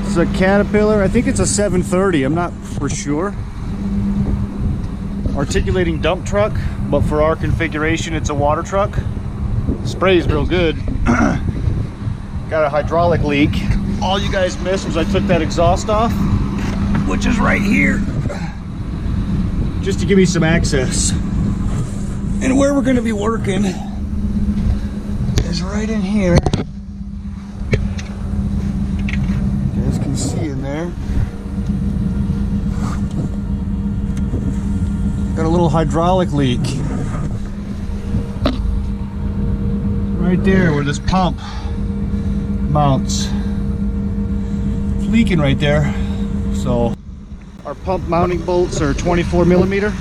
It's a Caterpillar. I think it's a 730. I'm not for sure. Articulating dump truck, but for our configuration, it's a water truck. Sprays real good. Got a hydraulic leak. All you guys missed was I took that exhaust off, which is right here, just to give me some access. And where we're going to be working is right in here. You guys can see in there. Got a little hydraulic leak. Right there where this pump mounts. It's leaking right there. So our pump mounting bolts are 24 millimeter.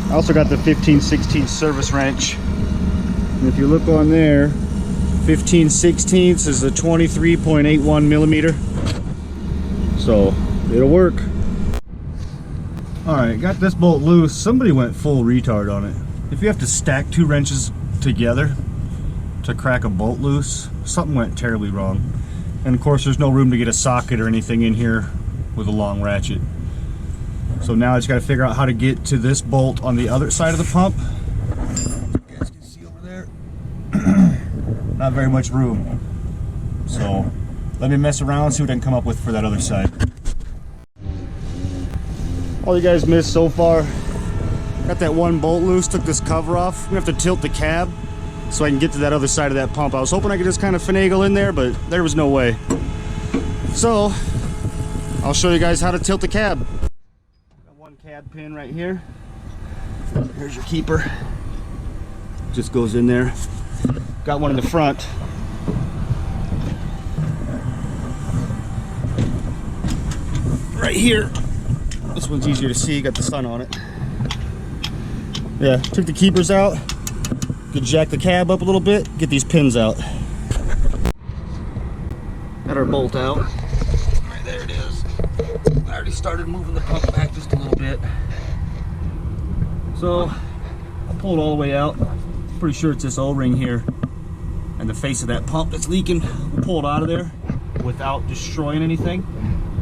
I also got the 15/16 service wrench. And if you look on there, 15/16 is a 23.81 millimeter. So it'll work. Alright, got this bolt loose. Somebody went full retard on it. If you have to stack two wrenches together to crack a bolt loose, something went terribly wrong. And of course there's no room to get a socket or anything in here with a long ratchet. So now I just got to figure out how to get to this bolt on the other side of the pump. You guys can see over there. Not very much room. So let me mess around and see what I can come up with for that other side. All you guys missed so far, got that one bolt loose, took this cover off. I'm gonna have to tilt the cab so I can get to that other side of that pump. I was hoping I could just kind of finagle in there, but there was no way. So I'll show you guys how to tilt the cab. Got one cab pin right here. Here's your keeper. Just goes in there. Got one in the front. Right here. This one's easier to see, got the sun on it. Yeah, took the keepers out. Could jack the cab up a little bit, get these pins out. Got our bolt out. Right there it is. I already started moving the pump back just a little bit. So, I'll pull it all the way out. Pretty sure it's this O-ring here and the face of that pump that's leaking. We'll pull it out of there without destroying anything.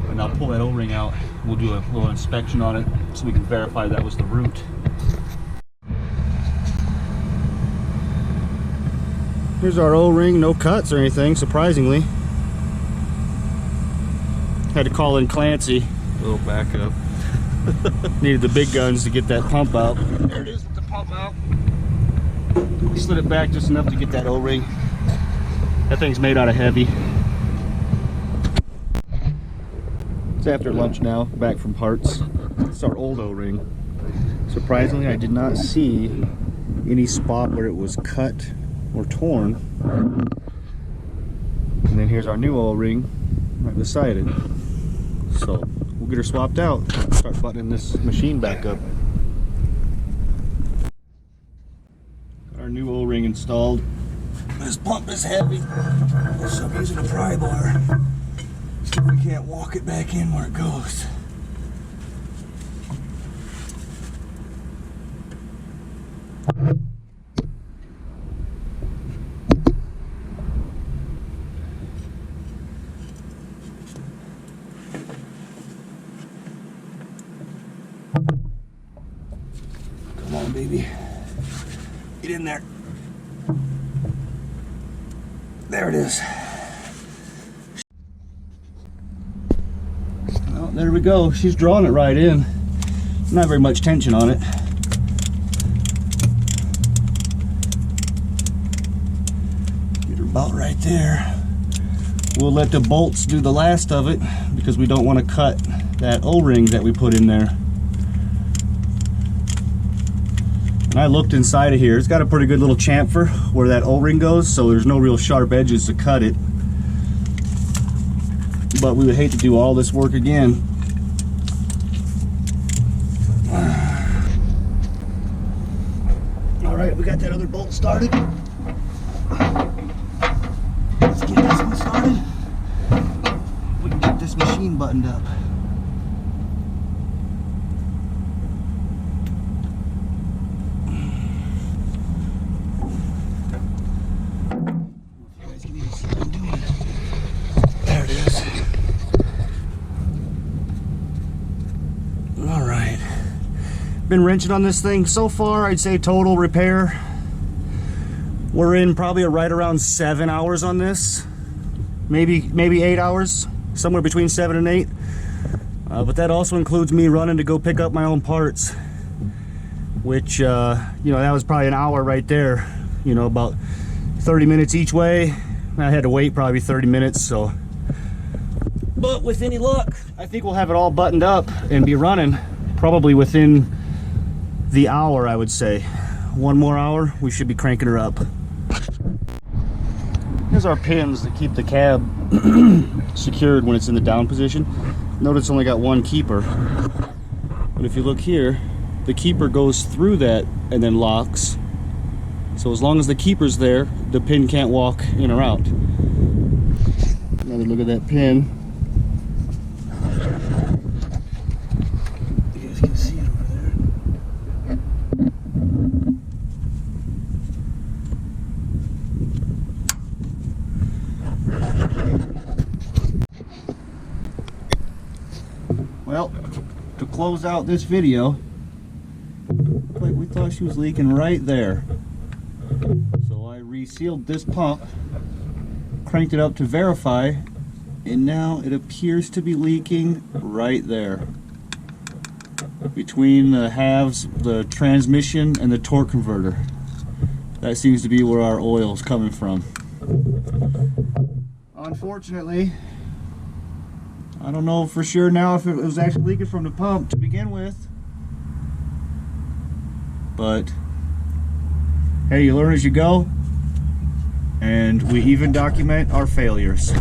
And I'll pull that O-ring out. We'll do a little inspection on it so we can verify that was the root. Here's our O-ring, no cuts or anything, surprisingly. Had to call in Clancy. A little backup. Needed the big guns to get that pump out. There it is with the pump out. Slid it back just enough to get that O-ring. That thing's made out of heavy. It's after lunch now, back from parts. It's our old O-ring. Surprisingly, I did not see any spot where it was cut or torn. And then here's our new O-ring right beside it. So we'll get her swapped out, start buttoning this machine back up. Got our new O-ring installed. This pump is heavy, so I'm using a pry bar. We can't walk it back in where it goes. Come on, baby. Get in there. There it is. Well, there we go. She's drawing it right in. Not very much tension on it. Get her about right there. We'll let the bolts do the last of it because we don't want to cut that O-ring that we put in there. And I looked inside of here. It's got a pretty good little chamfer where that O-ring goes, so there's no real sharp edges to cut it. But we would hate to do all this work again. All right, we got that other bolt started. Let's get this one started. We can get this machine buttoned up. been wrenching on this thing. So far, I'd say total repair, we're in probably right around 7 hours on this. Maybe 8 hours, somewhere between 7 and 8. But that also includes me running to go pick up my own parts, which, you know, that was probably an hour right there. You know, about 30 minutes each way. I had to wait probably 30 minutes, so. But with any luck, I think we'll have it all buttoned up and be running probably within the hour, I would say. 1 more hour, we should be cranking her up. Here's our pins that keep the cab secured when it's in the down position. Notice it's only got one keeper. But if you look here, the keeper goes through that and then locks. So as long as the keeper's there, the pin can't walk in or out. Another look at that pin. You guys can see it over there. Well, to close out this video, like we thought she was leaking right there. So I resealed this pump, cranked it up to verify, and now it appears to be leaking right there. Between the halves, the transmission and the torque converter. That seems to be where our oil is coming from. Unfortunately, I don't know for sure now if it was actually leaking from the pump to begin with. But hey, you learn as you go, and we even document our failures.